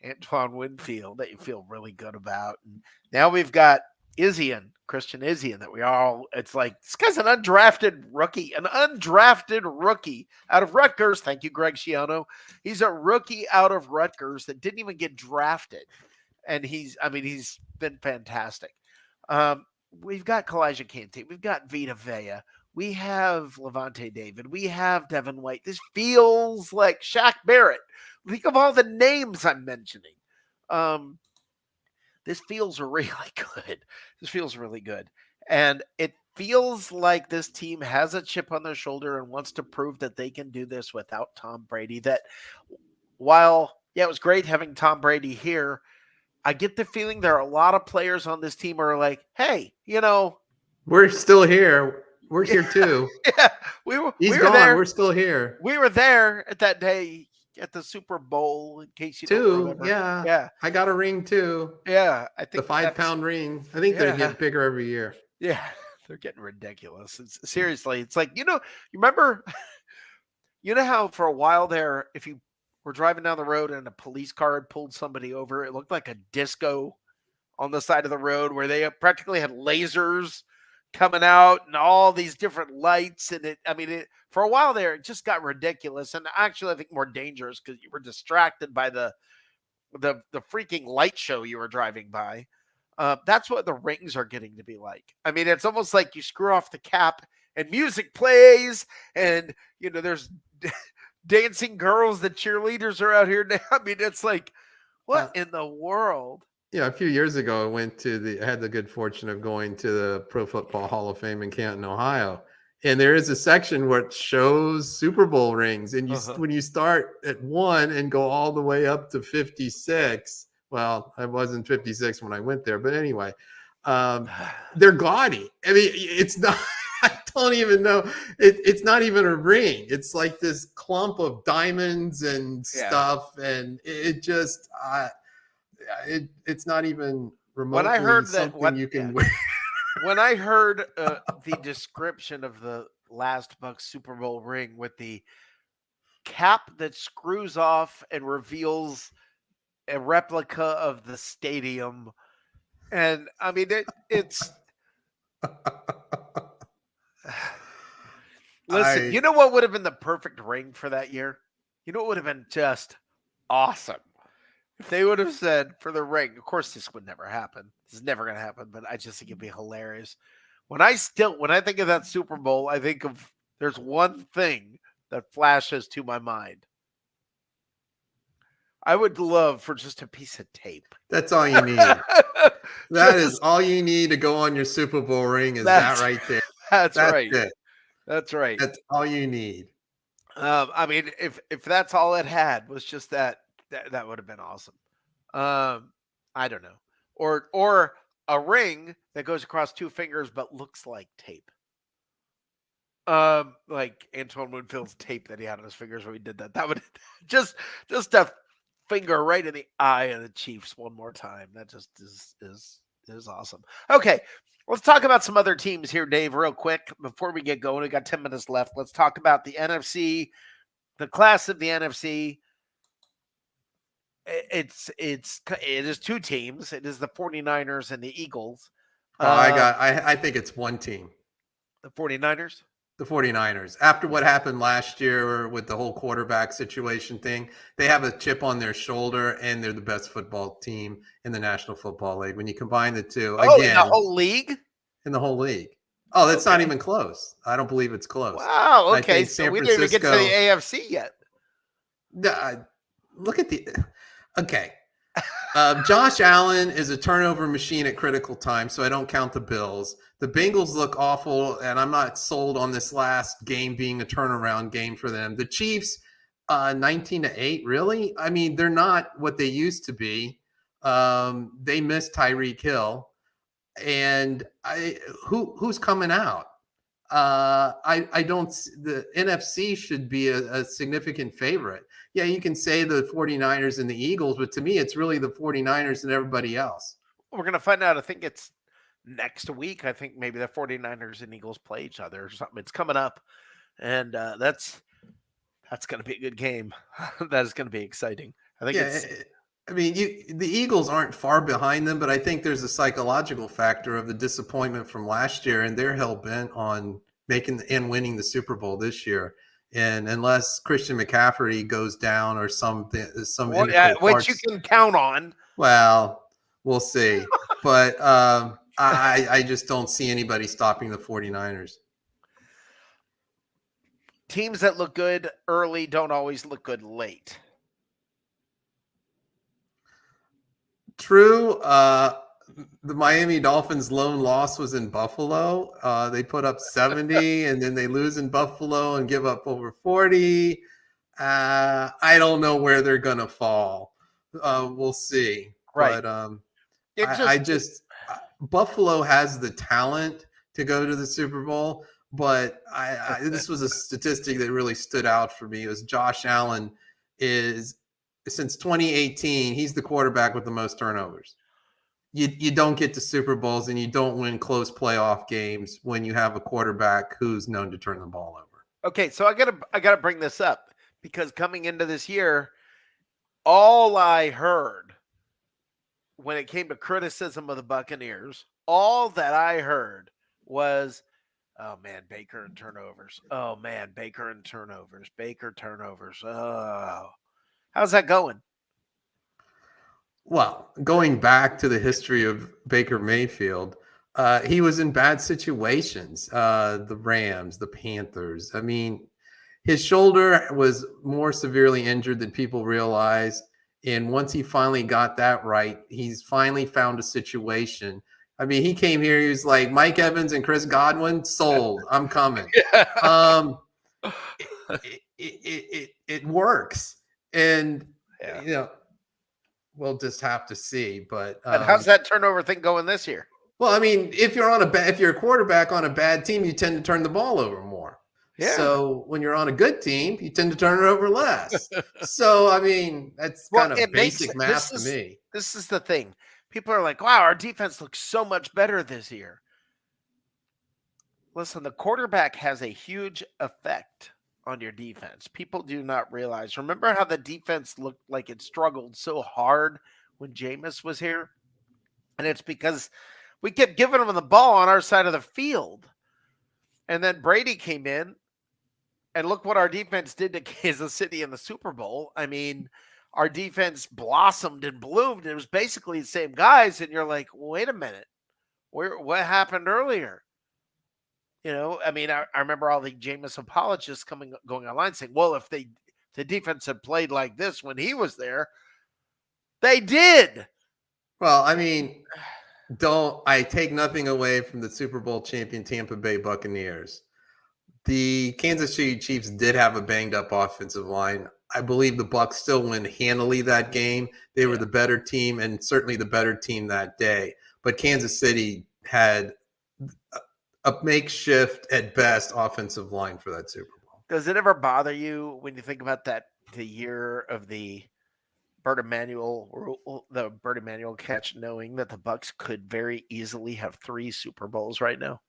Antoine Winfield that you feel really good about. And now we've got Christian Izzian that it's like, this guy's an undrafted rookie out of Rutgers. Thank you, Greg Schiano. He's a rookie out of Rutgers that didn't even get drafted. And he's been fantastic. We've got Kalijah Kancey. We've got Vita Vea. We have Levante David. We have Devin White. This feels like Shaq Barrett. Think of all the names I'm mentioning. This feels really good. This feels really good. And it feels like this team has a chip on their shoulder and wants to prove that they can do this without Tom Brady. That while, it was great having Tom Brady here, I get the feeling there are a lot of players on this team who are like, hey, we're still here. We're here too. Yeah, He's we were gone. there. We're still here. We were there at that day at the Super Bowl, in case you don't remember. Yeah. I got a ring too. Yeah, I think the 5-pound ring. I think they're getting bigger every year. Yeah, they're getting ridiculous. Seriously, it's like, you remember, how for a while there, if you were driving down the road and a police car had pulled somebody over, it looked like a disco on the side of the road where they practically had lasers coming out and all these different lights. And for a while there, it just got ridiculous. And actually, I think more dangerous because you were distracted by the freaking light show you were driving by. That's what the rings are getting to be like. I mean, it's almost like you screw off the cap and music plays and, there's dancing girls, the cheerleaders are out here now. I mean, it's like, what in the world? Yeah, a few years ago, I had the good fortune of going to the Pro Football Hall of Fame in Canton, Ohio. And there is a section where it shows Super Bowl rings. And when you start at 1 and go all the way up to 56, well, I wasn't 56 when I went there. But anyway, they're gaudy. I mean, it's not, I don't even know. It's not even a ring. It's like this clump of diamonds and stuff. And it just... it's not even remotely when I heard something you can wear. When I heard the description of the last Bucs Super Bowl ring with the cap that screws off and reveals a replica of the stadium, and I mean it's. Listen, you know what would have been the perfect ring for that year? You know what would have been just awesome? If they would have said for the ring, of course this would never happen. This is never going to happen, but I just think it'd be hilarious. When I think of that Super Bowl, I think of there's one thing that flashes to my mind. I would love for just a piece of tape. That's all you need. That is Just- all you need to go on your Super Bowl ring is That's that right there. that's That's right. it. That's right. That's all you need. I mean, if that's all it had was just that would have been awesome. I don't know, or a ring that goes across two fingers but looks like tape. Like Antoine Winfield's tape that he had on his fingers when he did that. That would just a finger right in the eye of the Chiefs one more time. That just is awesome. Okay, let's talk about some other teams here, Dave, real quick before we get going. We got 10 minutes left. Let's talk about the NFC, the class of the NFC. It is two teams. It is the 49ers and the Eagles. I think it's one team. The 49ers. The 49ers. After what happened last year with the whole quarterback situation thing, they have a chip on their shoulder, and they're the best football team in the National Football League. When you combine the two, In the whole league? In the whole league. Oh, that's not even close. I don't believe it's close. Wow, I okay. think So San we didn't even get to the Francisco- AFC yet. Look at the – okay. Josh Allen is a turnover machine at critical times, so I don't count the Bills. The Bengals look awful, and I'm not sold on this last game being a turnaround game for them. The Chiefs, 19-8, really? I mean, they're not what they used to be. They missed Tyreek Hill, and who's coming out? I don't. The NFC should be a significant favorite. Yeah, you can say the 49ers and the Eagles, but to me, it's really the 49ers and everybody else. We're going to find out. I think it's next week. I think maybe the 49ers and Eagles play each other or something. It's coming up, and that's going to be a good game. That is going to be exciting. I think I mean, the Eagles aren't far behind them, but I think there's a psychological factor of the disappointment from last year, and they're hell bent on making and winning the Super Bowl this year. And unless Christian McCaffrey goes down or which you can count on. Well, we'll see. But I just don't see anybody stopping the 49ers. Teams that look good early don't always look good late. True. The Miami Dolphins' lone loss was in Buffalo. They put up 70, and then they lose in Buffalo and give up over 40. I don't know where they're going to fall. We'll see. Right. But Buffalo has the talent to go to the Super Bowl, but this was a statistic that really stood out for me. It was Josh Allen is, since 2018, he's the quarterback with the most turnovers. You don't get to Super Bowls and you don't win close playoff games when you have a quarterback who's known to turn the ball over. Okay, so I gotta bring this up because coming into this year, all I heard when it came to criticism of the Buccaneers, all that I heard was, oh man, Baker and turnovers. Oh man, Baker and turnovers. Baker turnovers. Oh, how's that going? Well, going back to the history of Baker Mayfield, he was in bad situations. The Rams, the Panthers. I mean, his shoulder was more severely injured than people realize. And once he finally got that right, he's finally found a situation. I mean, he came here, he was like, Mike Evans and Chris Godwin, sold. I'm coming. It works. And, you know, we'll just have to see. But how's that turnover thing going this year? Well, I mean, if you're a quarterback on a bad team, you tend to turn the ball over more. Yeah. So when you're on a good team, you tend to turn it over less. So I mean, that's kind of basic math to me. This is the thing. People are like, "Wow, our defense looks so much better this year." Listen, the quarterback has a huge effect on your defense. People do not realize. Remember how the defense looked like it struggled so hard when Jameis was here? And it's because we kept giving them the ball on our side of the field. And then Brady came in, and look what our defense did to Kansas City in the Super Bowl. I mean, our defense blossomed and bloomed. It was basically the same guys. And you're like, wait a minute. What happened earlier? You know, I mean, I remember all the Jameis apologists going online saying, well, if the defense had played like this when he was there, They did. Well, I mean, I take nothing away from the Super Bowl champion Tampa Bay Buccaneers. The Kansas City Chiefs did have a banged up offensive line. I believe the Bucs still win handily that game. They were the better team and certainly the better team that day. But Kansas City had a makeshift at best offensive line for that Super Bowl. Does it ever bother you when you think about that, the year of the Bert Emanuel catch, knowing that the Bucs could very easily have 3 Super Bowls right now?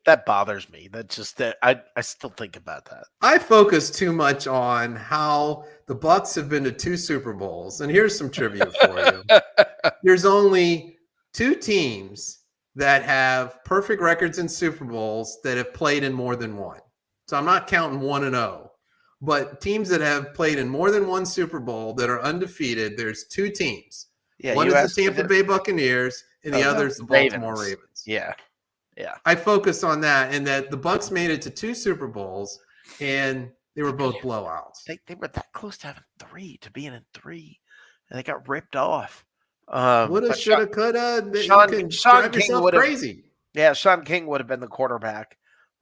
That bothers me. That's just that I still think about that. I focus too much on how the Bucs have been to 2 Super Bowls. And here's some trivia for you. There's only 2 teams that have perfect records in Super Bowls that have played in more than one. So I'm not counting 1-0, but teams that have played in more than one Super Bowl that are undefeated, there's 2 teams. Yeah, one is the Tampa Bay Buccaneers and the other is the Baltimore Ravens. Yeah. I focus on that, and that the Bucs made it to 2 Super Bowls, and they were both blowouts. They were that close to having 3, to being in 3, and they got ripped off. Woulda, shoulda, coulda. Sean King would have crazy. Yeah, Sean King would have been the quarterback.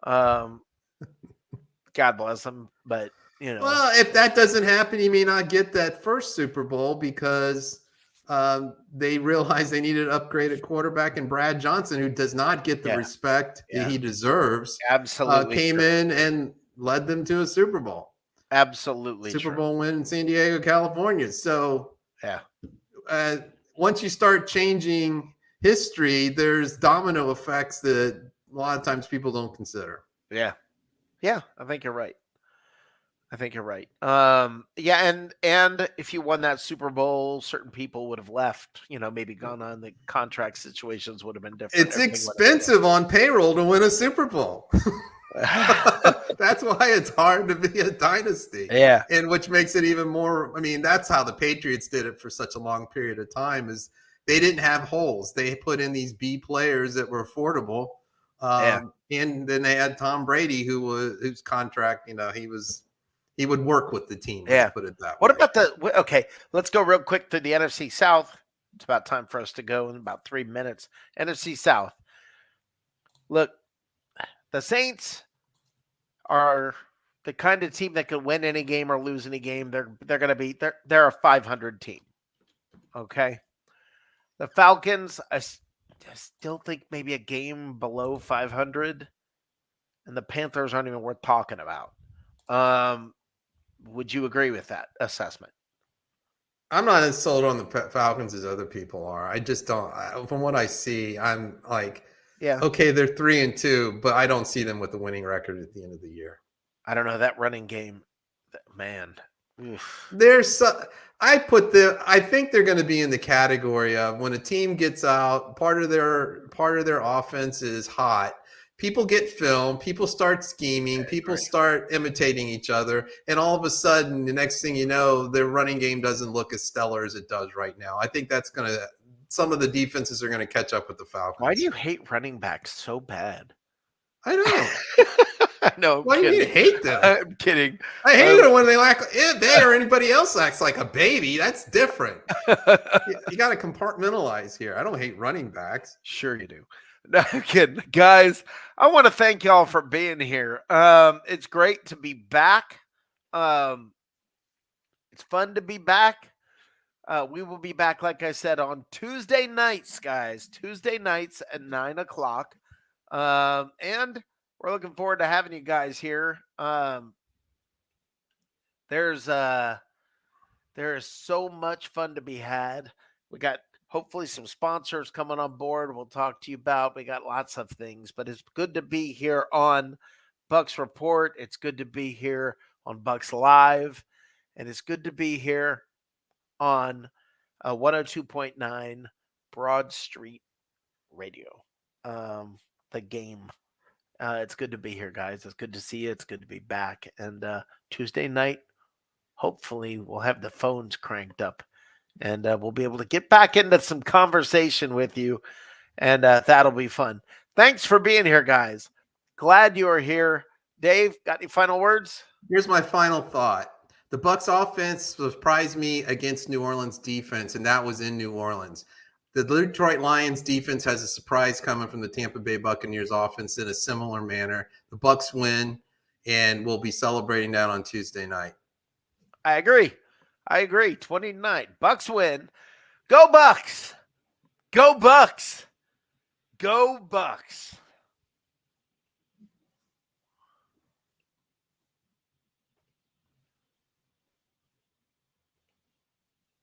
God bless him, but Well, if that doesn't happen, you may not get that first Super Bowl because they realized they needed an upgraded quarterback, and Brad Johnson, who does not get the respect he deserves, absolutely came in and led them to a Super Bowl. Absolutely, Super Bowl win in San Diego, California. So yeah. Once you start changing history, there's domino effects that a lot of times people don't consider. Yeah. I think you're right. And if you won that Super Bowl, certain people would have left. Maybe gone on. The contract situations would have been different. It's expensive on payroll to win a Super Bowl. That's why it's hard to be a dynasty. Yeah. And which makes it even more. I mean, that's how the Patriots did it for such a long period of time, is they didn't have holes. They put in these B players that were affordable. And then they had Tom Brady, whose contract, he would work with the team. Let's put it that way. What about okay, let's go real quick to the NFC South. It's about time for us to go in about 3 minutes. NFC South. Look, the Saints are the kind of team that could win any game or lose any game. They're going to be they're a 500 team. Okay. The Falcons, I still think maybe a game below 500, and the Panthers aren't even worth talking about. Would you agree with that assessment? I'm not as sold on the Falcons as other people are. I just don't. From what I see, I'm like, okay, they're 3-2, but I don't see them with a winning record at the end of the year. I don't know, that running game, man. Oof. I think they're going to be in the category of when a team gets out, part of their offense is hot. People get film, people start scheming, people start imitating each other, and all of a sudden, the next thing you know, their running game doesn't look as stellar as it does right now. I think some of the defenses are going to catch up with the Falcons. Why do you hate running backs so bad? I know. No, why do you hate them? I'm kidding. I hate it when they they or anybody else acts like a baby. That's different. You got to compartmentalize here. I don't hate running backs. Sure you do. No, I'm kidding. Guys, I want to thank y'all for being here. It's great to be back. It's fun to be back. We will be back, like I said, on Tuesday nights, guys. Tuesday nights at 9:00. And we're looking forward to having you guys here. There is so much fun to be had. We got hopefully some sponsors coming on board. We'll talk to you about. We got lots of things, but it's good to be here on Bucs Report. It's good to be here on Bucs Live, and it's good to be here on 102.9 Broad Street Radio. The game. It's good to be here, guys. It's good to see you. It's good to be back. And Tuesday night, hopefully we'll have the phones cranked up, and we'll be able to get back into some conversation with you, and that'll be fun. Thanks for being here, guys. Glad you are here. Dave, got any final words? Here's my final thought. The Bucs offense surprised me against New Orleans defense, and that was in New Orleans. The Detroit Lions defense has a surprise coming from the Tampa Bay Buccaneers offense in a similar manner. The Bucs win, and we'll be celebrating that on Tuesday night. I agree. 29. Bucs win. Go Bucs. Go Bucs. Go Bucs.